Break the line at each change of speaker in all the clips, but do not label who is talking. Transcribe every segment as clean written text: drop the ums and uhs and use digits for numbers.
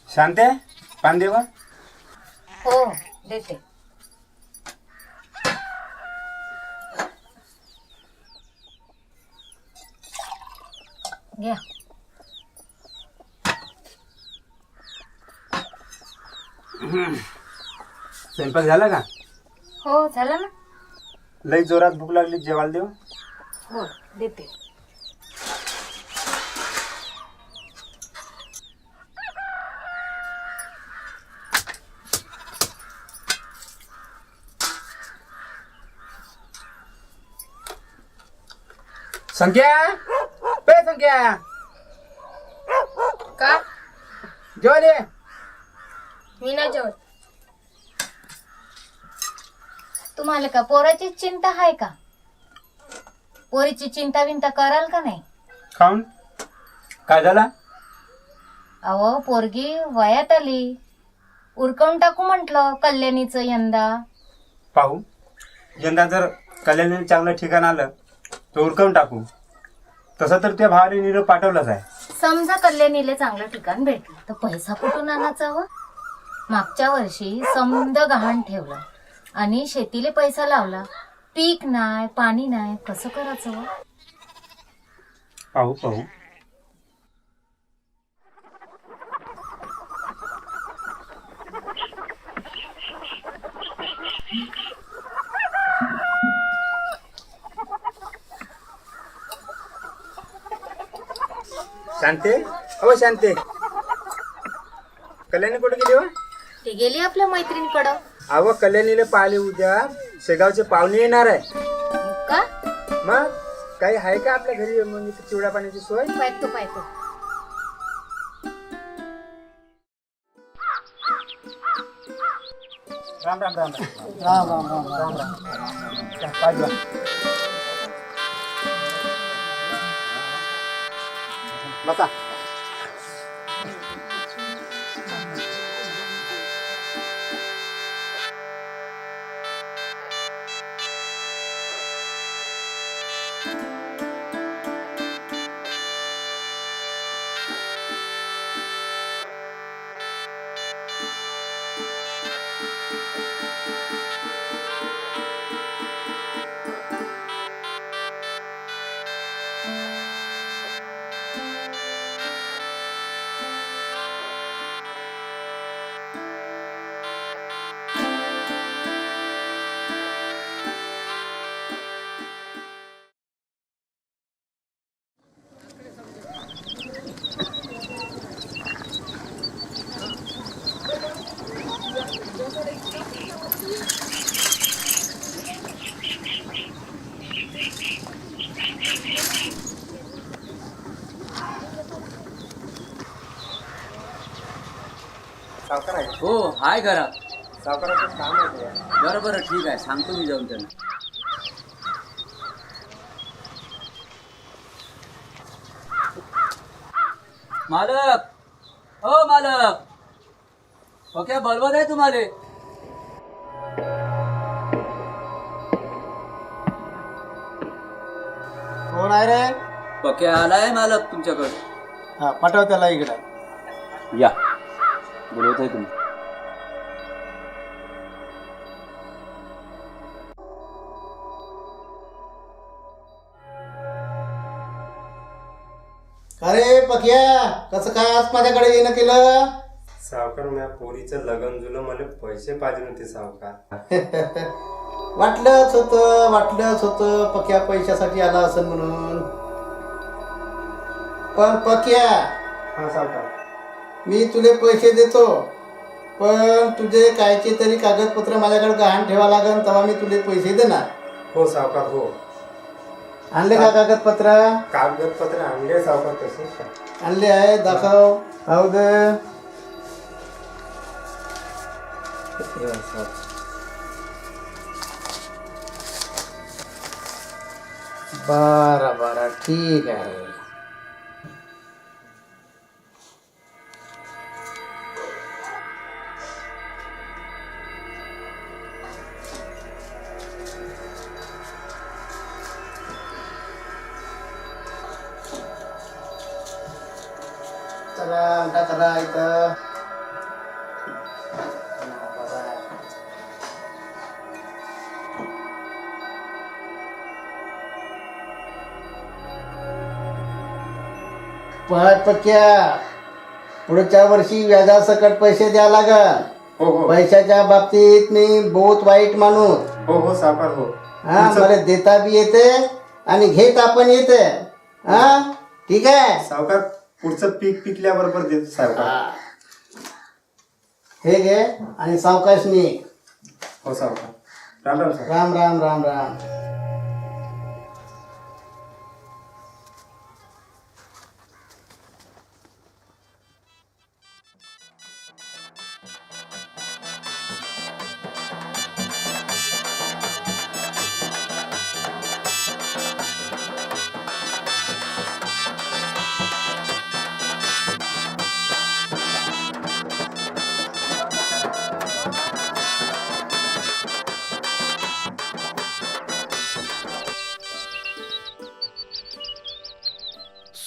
शांते, पान देवा.
हो देते. घ्या.
स्वयंपाक झाला का?
हो झालं ना.
लई जोरात भूक लागली, जेवायला देऊ.
हो देते.
संख्या, पे संख्या,
का
जेवायला ये.
मी नाही जेवत. तुम्हाला का पोराची चिंता आहे का? पोरीची चिंता विंता कराल का नाही?
खाऊन काय झाला?
अहो पोरगी वयात आली, उरकवून टाकू म्हंटल कल्याणीचं यंदा.
पाहू, यंदा जर कल्याणी चांगलं ठिकाण आलं तर उरकवून टाकू. तसं तर त्या भावाने निरोप पाठवलाच आहे.
समजा कल्याणीले चांगलं ठिकाण भेटलं तर पैसा कुठून आणायचा व? मागच्या वर्षी समद गहाण ठेवलं आणि शेतीले पैसा लावला, पीक नाही पाणी नाही, कसं करायचं व?
पाहू पाहू. शांते, अहो शांते, कल्याणी कुठे गेली हो?
ती गेली आपल्या मैत्रिणीकडं.
अहो कल्याणीला पाहिले उद्या शेगावचे पाहुणे येणार आहे.
का?
मग काही आहे का आपल्या घरी मग चिवडा पाण्याची सोय?
पाहतो पाहतो.
राम राम राम राम राम राम राम राम राम. बसा. सावकार आहे.
हो हाय घरा.
सावकाराचं काम आहे ते.
बरं बरं ठीक आहे, सांगतो मी जाऊन त्यांना. मालक, हो मालक, ओके बोलवत आहे तुम्हाला.
कोण आहे रे?
पक्या आलाय मालक तुमच्याकडे.
हा पाठव त्याला इकडे.
या बोलवत आहे तुम्ही.
अरे पक्या, कसं काय आज माझ्याकडे येणं केलं?
सावकार माझ्या पोरीचं लग्न जुलं, मला पैसे पाहिजे होते सावकार.
वाटलंच होतं पक्या पैशासाठी आला असेल म्हणून. पण पक्या,
हा सावकार.
मी तुले पैसे देतो, पण तुझे कायचे तरी कागदपत्र माझ्याकडे गहाण ठेवा लागेल, तेव्हा मी तुले पैसे देणार.
हो सावकार हो.
आणले का कागदपत्र?
कागदपत्र आणले सावकार. तसे
आणले आहे, दाखव. हो ग. बरं ठीक आहे. चला अंडा करा इथं. पक्या, पुढच्या वर्षी व्याजासकट पैसे द्या लागल.
हो हो.
पैशाच्या बाबतीत मी बहुत वाईट माणूस.
हो हो सावकार हो.
हा, मला देता बी येते आणि घेता पण येते. हा ठीक आहे
सावकार, पुढचं पीक पिकल्याबरोबर देतो सावकार.
हे घे आणि सावकाशनी.
हो सावकार. राम राम सावकार.
राम राम राम राम.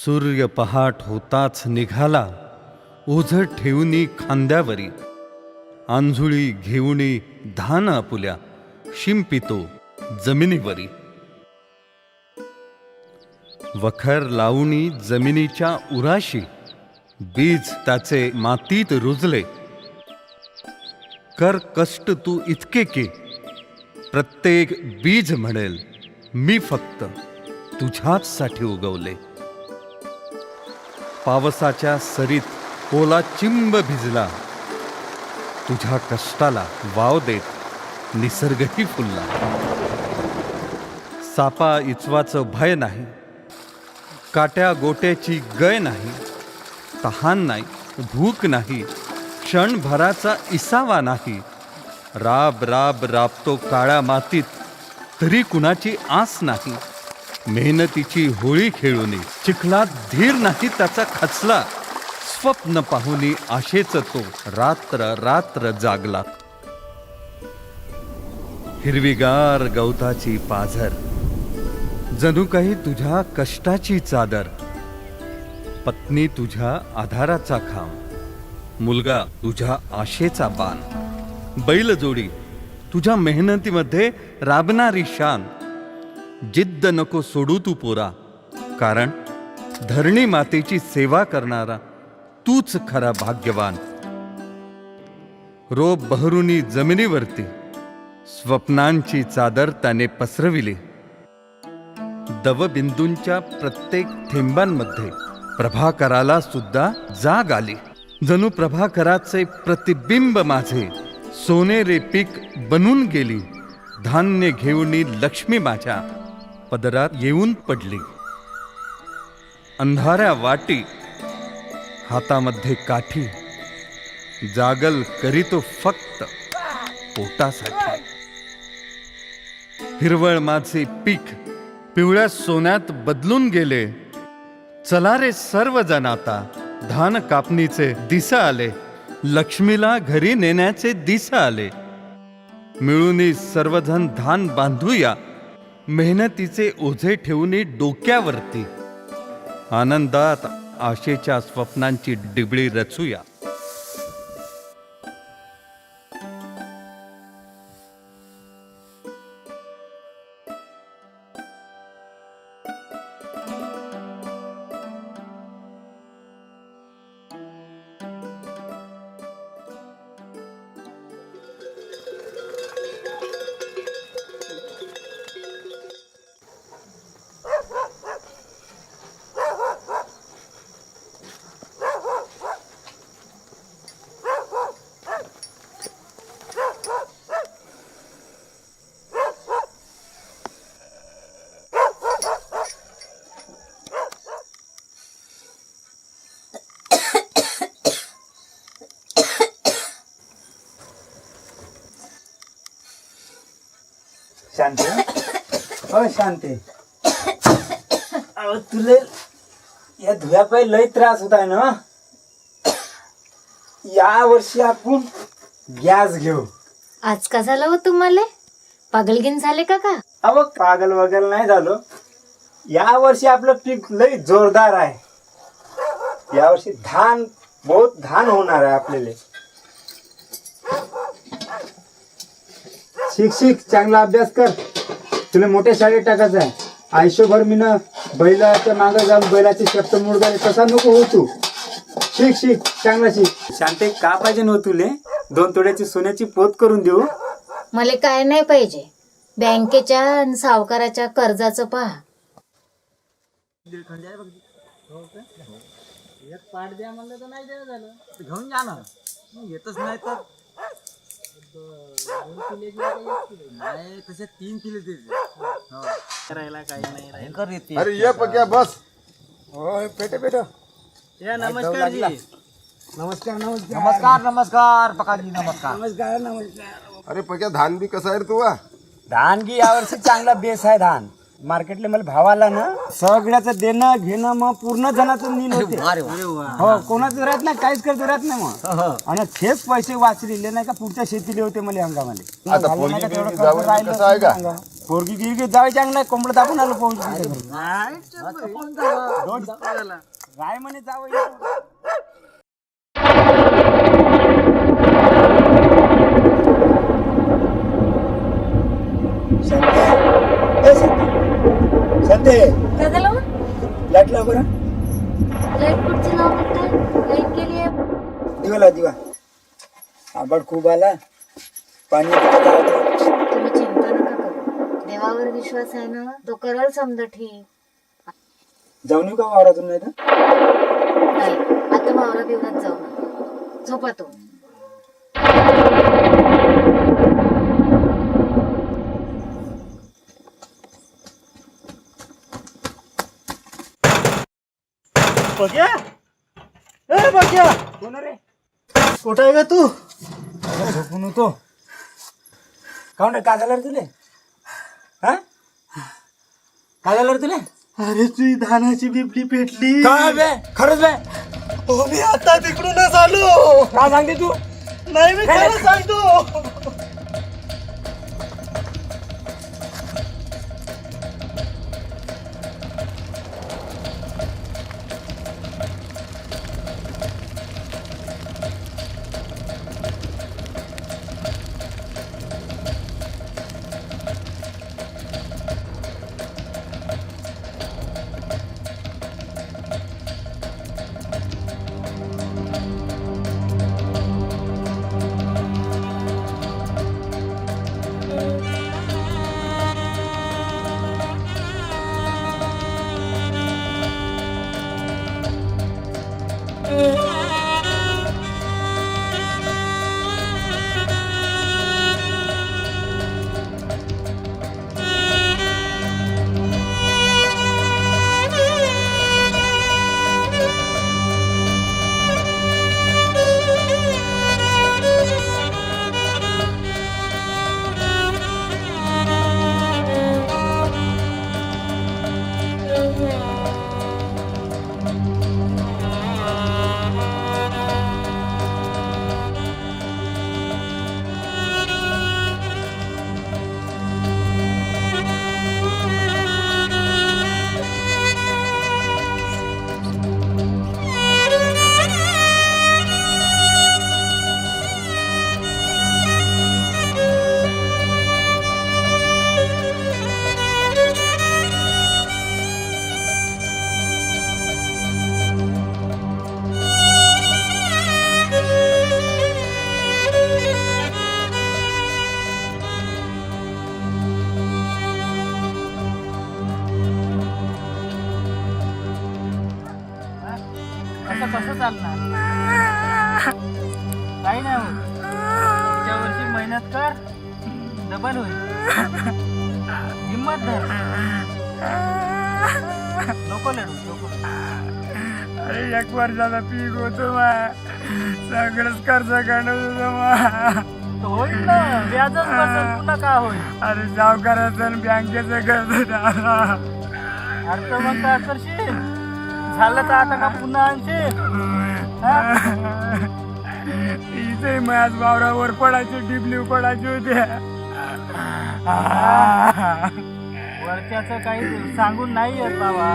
सूर्य पहाट होताच निघाला, ओझ ठेवूनी खांद्यावरी, आंधुळी घेऊनी धान आपुल्या, शिंपितो जमिनीवरी. वखर लावणी जमिनीच्या उराशी, बीज त्याचे मातीत रुजले. कर कष्ट तू इतके की, प्रत्येक बीज म्हणेल मी फक्त तुझ्याच साठी उगवले. पावसाच्या सरीत ओला चिंब भिजला, तुझ्या कष्टाला वाव देत निसर्गही फुलला. सापा इचवाचं भय नाही, काट्या गोट्याची गय नाही, तहान नाही, भूक नाही, क्षणभराचा इसावा नाही. राब राब राबतो काळ्या मातीत, तरी कुणाची आस नाही. मेहनतीची होळी खेळूनी, चिखलात धीर नाही त्याचा खचला. स्वप्न पाहुनी आशेच तो रात्र रात्र जागला. हिरवीगार गवताची पाझर, जणू काही तुझ्या कष्टाची चादर. पत्नी तुझ्या आधाराचा खांब, मुलगा तुझ्या आशेचा बाण. बैलजोडी तुझ्या मेहनतीमध्ये राबणारी शान. जिद्द नको सोडू तू पोरा, कारण धरणी मातेची सेवा करणारा तूच खरा भाग्यवान. रोप बहरुनी जमिनीवरती, स्वप्नांची चादर त्याने पसरविली. दवबिंदूंच्या प्रत्येक थेंबांमध्ये प्रभाकराला सुद्धा जाग आली. जणू प्रभाकराचे प्रतिबिंब माझे सोनेरे पीक बनून गेली. धान्य घेऊनी लक्ष्मी माझ्या पदरात येऊन पडली. अंधाऱ्या वाटी, हातामध्ये काठी, जागल करीतो फक्त पोटासाठी. हिरवळ माझे पीक पिवळ्या सोन्यात बदलून गेले. चला रे सर्वजण आता, धान कापणीचे दिस आले. लक्ष्मीला घरी नेण्याचे दिस आले. मिळून सर्वजण धान बांधूया, मेहनतीचे ओझे ठेवून डोक्यावरती. आनंदात आशेच्या स्वप्नांची डिबळी रचूया.
शांते, अ शांते, अहो तुले या धुयापायी लय त्रास होत आहे ना. या वर्षी आपण गॅस घेऊ.
आज का झालं हो तुम्हाला? पागलगीन झाले का?
अहो पागल वगैरे नाही झालो. या वर्षी आपलं पीक लय जोरदार आहे. या वर्षी बहुत धान होणार आहे आपल्याला. शिक चांगला अभ्यास कर. तुला मोठ्या शाळेत टाकायचं आहे. आयुष्यभर मी ना बैलाच्या मागे जाऊन बैलाचे शब्द मुळगाले तसा नको हो तू. शिक चांगला शिक. शांते का पाहिजे न तुले 2 तोड्याची सोन्याची पोत करून देऊ?
मला काय नाही पाहिजे. बँकेच्या आणि सावकाराच्या कर्जाचं पहा.
घेऊन जा ना. येतच नाही तर नाही तसे 3 किलो करायला काही नाही.
अरे ये पक्या बस. ओय पेटे
या नमस्कार जी.
नमस्कार पकाजी नमस्कार. अरे पक्या धान बी कसं आहे रे तू?
धान की यावर्षी चांगला बेस आहे. धान मार्केटला मला भाव आला ना, सगळ्याचं देणं घेणं मग पूर्ण जणाचं नील होते. हो, कोणाचं राहत नाही, काहीच करत राहत नाही मग. आणि हेच पैसे वाचलेले नाही का पुढच्या शेतीले होते मला अंगामध्ये.
आता पोरगी बिरगी जावं कसं आहे का?
पोरगी गिरगी जावे चांगला कोंबडं दाबून आलो पाहून राय म्हणे जावं. संते
काय झालं हो?
लाईट लाव बरं.
लाईट कुठची नाव म्हणताय? लाईट गेली आहे.
दिवा लाव दिवा. आबाड खूप आला. पाणी
तुम्ही चिंता नका करू. देवावर विश्वास आहे ना, तो करल समजा ठीक.
जाऊन येऊ का वावरातून? नाही तर
नाही, आता वावरा बिवरात जाऊ नका. झोपा तो.
बघ्या ए बघ्या कोण रे? कुठं आहे का तू? झोपून होतो. काऊन रे, काय झालं रे तुले? हा, काय झालं रे तुले?
अरे तुझी धानाची बिबली पेटली.
काय बे, खरंच बे?
हो, मी आता तिकडूनच आलो.
काय सांगते तू?
नाही, मी खरं सांगतो.
डबल होईल. हिम्मत धर. नको लढू नको.
अरे 1 वर्षाचा पीक होतो मा सगळंच कर्ज काढत होतो मा.
तर होईल ना व्याजच बसेल पुन्हा का होईल.
अरे सावकाराचं आणि बँकेचं कर्ज
अर्थ मग काय करशील झालं तर आता का पुन्हा आणशील.
इथे माझ वावरावर पडायचे डिबली पडायचे होते.
वरच्याचं काही सांगून नाही येत बाबा.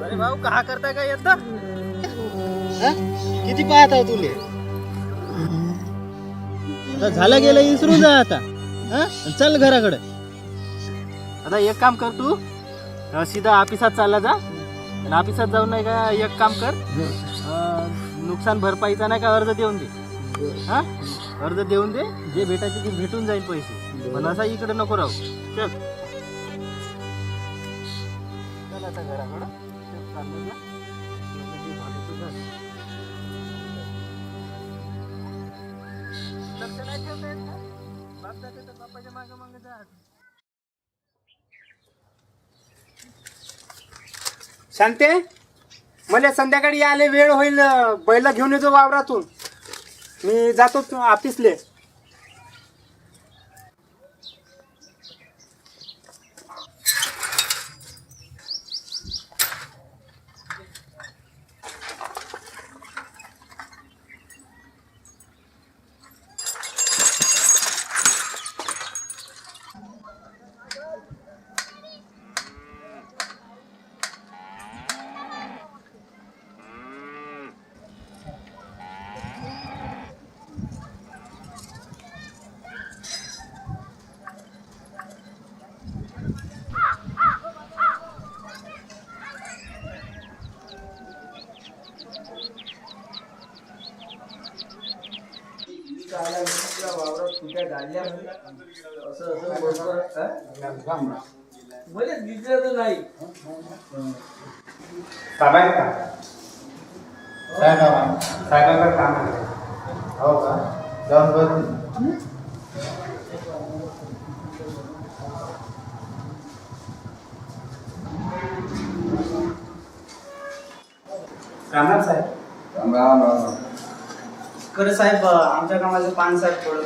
अरे भाऊ का करताय का येत. किती पाहत आहो तुले. आता झालं गेलं विसरून जा आता. चल घराकडे. आता एक काम कर तू सीधा ऑफिसात चालला जा. आणि ऑफिसात जाऊन नाही का एक काम कर नुकसान भरपाईचा नाही का अर्ज देऊन दे. हा अर्ज देऊन दे. जे भेटायचे ते भेटून जाईल पैसे. पण असा इकडे नको राहू. चल चल आता घराकडं. चाललं जा. लक्ष नाही ठेवता येत का? बाप जाते तर बापाच्या मागे मागे जा.
शांते मला संध्याकाळी यायला वेळ होईल. बैला घेऊन येतो वावरातून. मी जातो ऑफिसले.
मला दिसलं नाही.
साहेबांकडे काम आहे.
हो का जाऊन बघ.
रामराम साहेब.
राम राम राम राम.
खरं साहेब आमच्या कामाचं पान साहेब थोडं.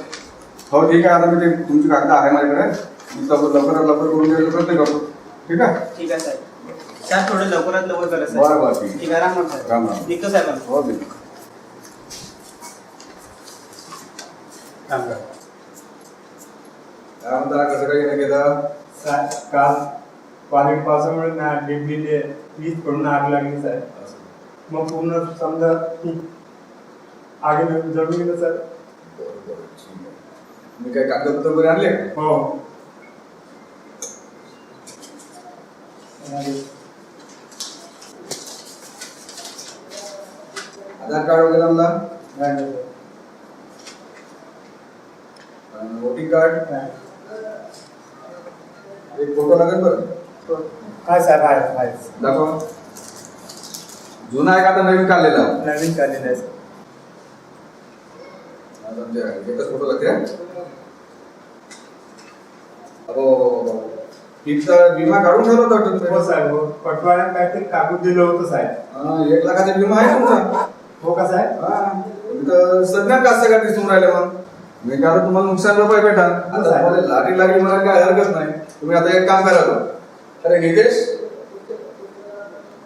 हो ठीक आहे. आता मी ते तुमची कागद आहे माझ्याकडे. मी लवकर लवकर करून द्यायचा प्रयत्न करतो. ठीक आहे.
ठीक आहे साहेब. साहेब थोडं लवकरात लवकर करा साहेब.
बरं बरं ठीक आहे.
ठीक आहे. राम राम साहेब.
राम राम.
निघतो साहेब.
हो ठीक.
रामराम.
काय म्हणता कसं काही नाही केलं.
काल वादळी पावसामुळे ना डिबलीले वीज पडून आग लागली साहेब. मग पूर्ण समजा आगे जळून गेलं सर.
मी काही कागदपत्र वगैरे आणले.
हो
आधार कार्ड वगैरे आणला. Voting card. एक फोटो लागेल बरं.
काय साहेब आहे
दाखवा. जुना आहे का आता नवीन काढलेला.
नवीन काढलेलं आहे सर.
एकच फोटो लागते. अहो इथचा विमा काढून ठेवला होता वाटतं तुम्ही.
हो साहेब. हो पटवाड्यात काहीतरी कागद दिलं होतं साहेब.
1 लाखाचा विमा आहे तुमचा.
हो का साहेब.
हा सध्या कसं का दिसून राहिले. मग मी काय तुम्हाला नुकसान भरपाई भेटा. आता तुम्हाला लाटी लागली मला काय हरकत नाही. तुम्ही आता एक काम करा. अरे नितेश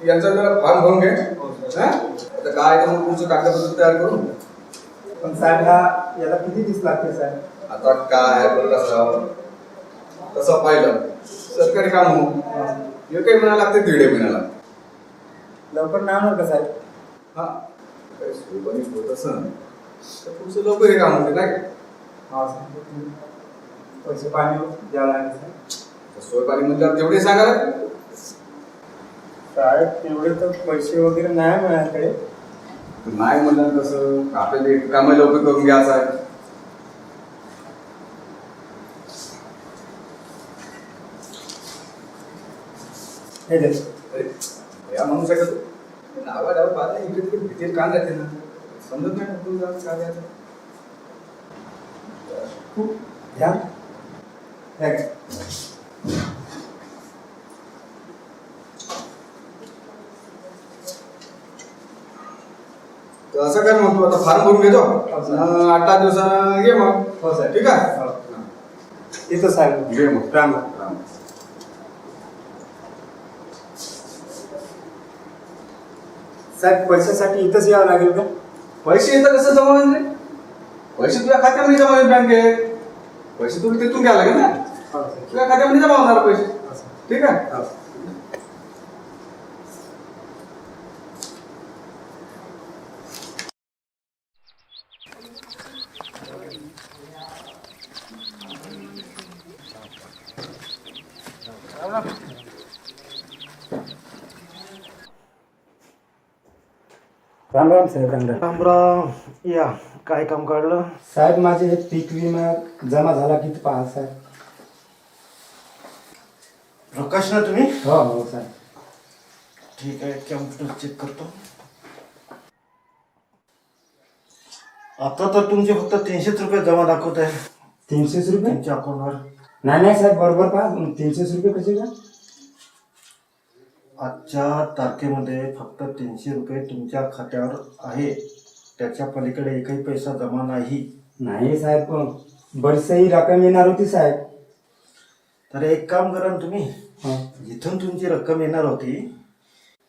यांचा जरा फॉर्म भरून घे. आता काय तर मग तुमचं कागदपत्र तयार करून.
पण साहेब याला किती दिवस लागते साहेब.
आता काय बरं कसं तसं पाहिलं सरकारी काम हो. एक महिना लागते 1.5 महिन्याला.
लवकर नाही होणार का साहेब.
हा काही सोयीपाणी होत असेल तर पुढचं लवकर हे काम होते नाही का?
हा साहेब. पैसे पाणी द्यावं लागेल साहेब.
तर सोयीपाणी म्हणजे तेवढे सांगा रे.
साहेब तेवढे तर पैसे वगैरे नाही माझ्याकडे.
नाही म्हणलं कसं आपल्याला एक काम लवकर करून घ्यायचं आहे.
हे दे.
अरे या म्हणू शकत नावा डाव पाहता इकडे तिकडे भीतीत कान राहते ना समजत नाही ना तुला काय द्यायचं.
घ्या. हे घ्या.
तर असं काय मग तू आता फार्म भरून घेतो 8-10 दिवसानं ये मग.
हो साहेब.
ठीक आहे
हो. येतो साहेब.
घे मग.
राम.
राम.
साहेब पैशासाठी इथंच यावं लागेल का?
पैसे येतं कसं जमा होईल रे? पैसे तुझ्या खात्यामध्ये जमा होईल बँकेत. पैसे तुला तिथून घ्यावं लागेल ना.
हो साहेब.
तुझ्या खात्यामध्ये जमा होणार पैसे.
हो साहेब.
ठीक आहे.
हो. राम राम साहेब. राम राम.
रामराम. या काय काम काढलं?
साहेब माझे हे पीक विमा जमा झाला की पहा साहेब.
प्रकाश ना तुम्ही?
हो हो साहेब.
ठीक आहे, कॅम्प्युटर चेक करतो. आता तर तुमचे फक्त 300 रुपये जमा दाखवत आहे
300 रुपये?
तुमच्या अकाउंटवर.
नाही साहेब बरोबर पहा. 300 रुपये कसे का?
आजच्या तारखेमध्ये फक्त 300 रुपये तुमच्या खात्यावर आहे. त्याच्या पलीकडे एकही पैसा जमा नाही.
नाही साहेब पण बरीचशी रक्कम येणार होती साहेब.
तर एक काम करा ना तुम्ही,
हा.
जिथून तुमची रक्कम येणार होती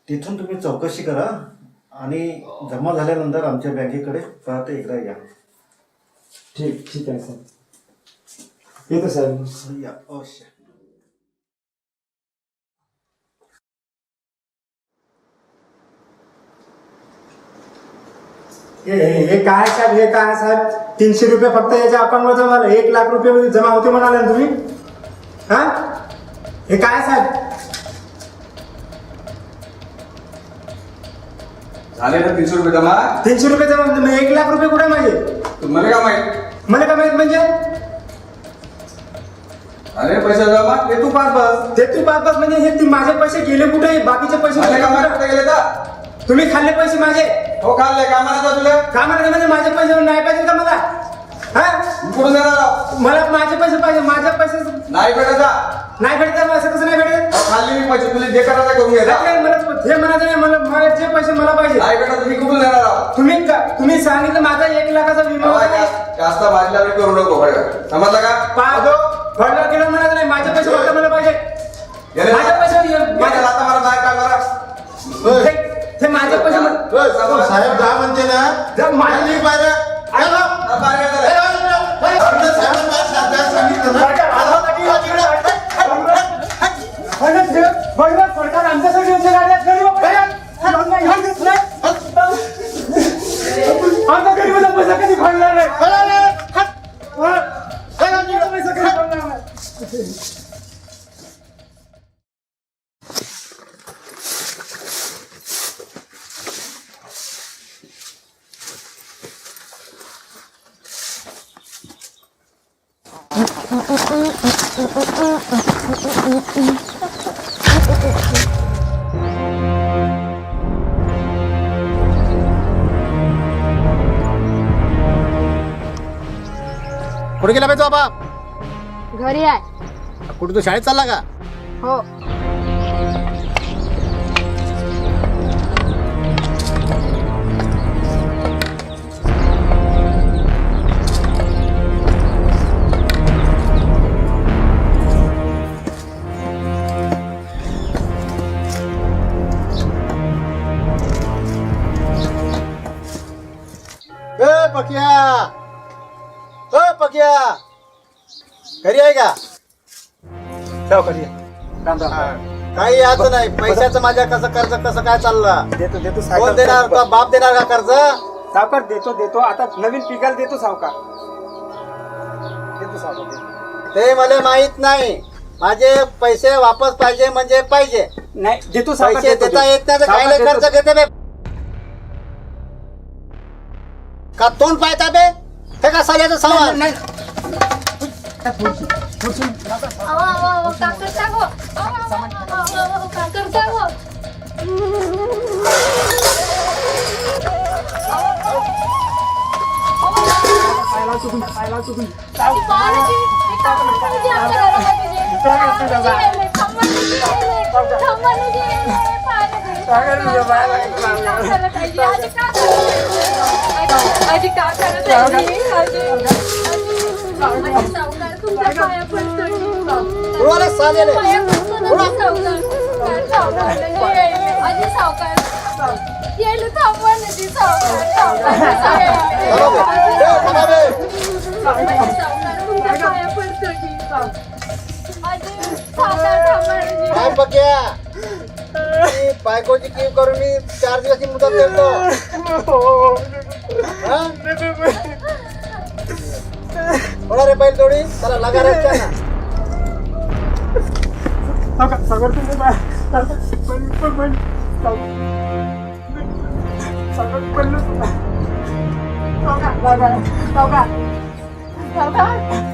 तिथून तुम्ही चौकशी करा आणि जमा झाल्यानंतर आमच्या बँकेकडे परत एकदा या.
ठीक आहे साहेब. येतो साहेब.
या अवश्य.
हे काय साहेब? हे काय साहेब? 300 रुपये फक्त याच्या अकाउंटवर जमा झाले. 1 लाख रुपये जमा होते म्हणाले ना तुम्ही. हा हे काय साहेब?
झाले ना 300 रुपये जमा.
300 रुपये जमा म्हणजे 1 लाख रुपये कुठे माझे?
तुम्हाला काय माहित?
मला काय माहित म्हणजे?
अरे पैसे जमा ते तू पाच बस.
ते तू पाच म्हणजे हे माझे पैसे गेले कुठे? बाकीचे पैसे
माझे
गेले
कामाला
कुठे?
कुठे गेले तर?
तुम्ही खाल्ले पैसे माझे.
हो खाल्ले कामाला तुला
का म्हणते म्हणजे माझे पैसे नाही पाहिजे का मला? हा
कुठून देणार आहो?
मला माझे पैसे पाहिजे. माझे पैसे
नाही भेटायचा.
नाही भेटत. असं कसं नाही भेटत?
खाल्ली मी पैसे तुला जे करायचं करून घ्यायचा.
काय मला हे म्हणायचं नाही. मला जे पैसे मला पाहिजे.
नाही बेटा तुम्ही कुठून देणार आहो?
तुम्ही सांगितलं माझा 1 लाखाचा विमा
तेव्हा
होता.
जास्त भाजला करू नको बरं. समजलं का?
पाहतो फळला गेलं म्हणायचं नाही. माझे पैसे फक्त मला पाहिजे.
गेले
माझे पैसे
माझ्या लाथा मारा बाहेर काढ बरं.
ते माझे पैसे
साहेब काय म्हणते ना,
जर माझे
बाहेर
सरकार आमच्यासाठी होते आमचा गरीबाचा पैसा कधी भरणार नाही. पैसा कधी भरणार नाही.
कुठे गेला पाहिजे बाबा?
घरी आहे.
कुठे तू शाळेत चालला का?
हो.
पक्या घरी आहे का?
ठेव कधी. राम राम.
काही याचं नाही, पैशाचं माझ्या कसं कर्ज कसं काय चाललं?
देतो देतो
कोण देणार? तुझा बाप देणार का कर्ज?
सावकार देतो देतो आता नवीन पिकाला देतो सावकार देतो सावकार देतो.
ते मला माहित नाही. माझे पैसे वापस पाहिजे म्हणजे पाहिजे.
नाही देतो सावकार
पैसे
देतो,
देता
देतो.
येत नाही तर
सावकार
कायले
देतो.
कर्ज घेते बे? का तोंड पाहता बे? हे का साल्याचं सामान?
नाही, पायाला चुकून पायाला चुकून
उडवा सालेले. काय बघ्या? मी बायकोची कीव करून मी 4 दिवसाची मुदत देतो. हा? थोडा रे बैल जोडी त्याला लगा रे ना.
सावकार सावकार तुमचे पाय पण सावकार पडलं सावकार सावकार सावकार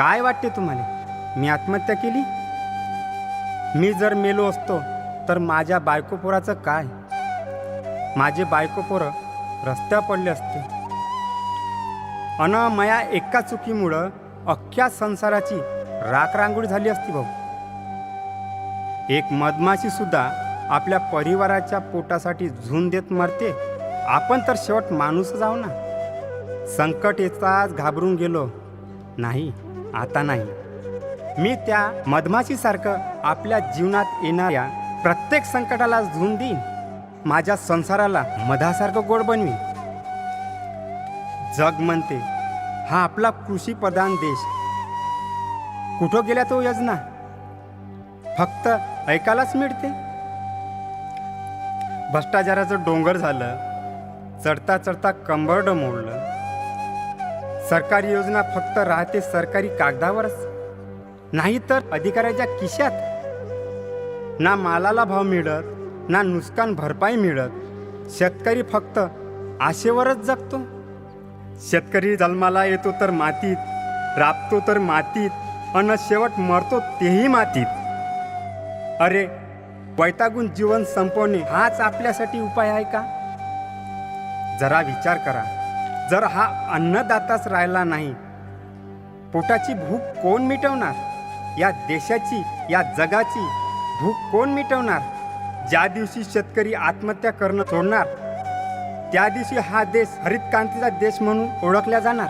काय वाटते तुम्हाला, मी आत्महत्या केली? मी जर मेलो असतो तर माझ्या बायकोपोराचं काय? माझे बायकोपोरं रस्त्यावर पडले असते. अन माया एका चुकीमुळं अख्ख्या संसाराची राखरांगोळी झाली असती भाऊ. एक मधमाशी सुद्धा आपल्या परिवाराच्या पोटासाठी झून देत मरते. आपण तर शेवट माणूसच आहो ना. संकट येताच घाबरून गेलो नाही, आता नाही. मी त्या मधमाशीसारखं आपल्या जीवनात येणाऱ्या प्रत्येक संकटाला झून देईन. माझ्या संसाराला मधासारखं गोड बनवीन. जग म्हणते हा आपला कृषीप्रधान देश. कुठं गेल्या तो योजना फक्त ऐकायलाच मिळते. भ्रष्टाचाराचं डोंगर झालं, चढता चढता कंबरड मोडलं. सरकारी योजना फक्त राहते सरकारी कागदावरच, नाही तर अधिकाऱ्याच्या खिशात. ना मालाला भाव मिळत, ना नुकसान भरपाई मिळत. शेतकरी फक्त आशेवरच जगतो. शेतकरी जन्माला येतो तर मातीत, राबतो तर मातीत, अन शेवट मरतो तेही मातीत. अरे वैतागून जीवन संपवणे हाच आपल्यासाठी उपाय आहे का? जरा विचार करा. जर हा अन्नदाताच राहिला नाही, पोटाची भूक कोण मिटवणार? या देशाची, या जगाची भूक कोण मिटवणार? ज्या दिवशी शेतकरी आत्महत्या करणं सोडणार, त्या दिवशी हा देश हरित क्रांतीचा देश म्हणून ओळखला जाणार.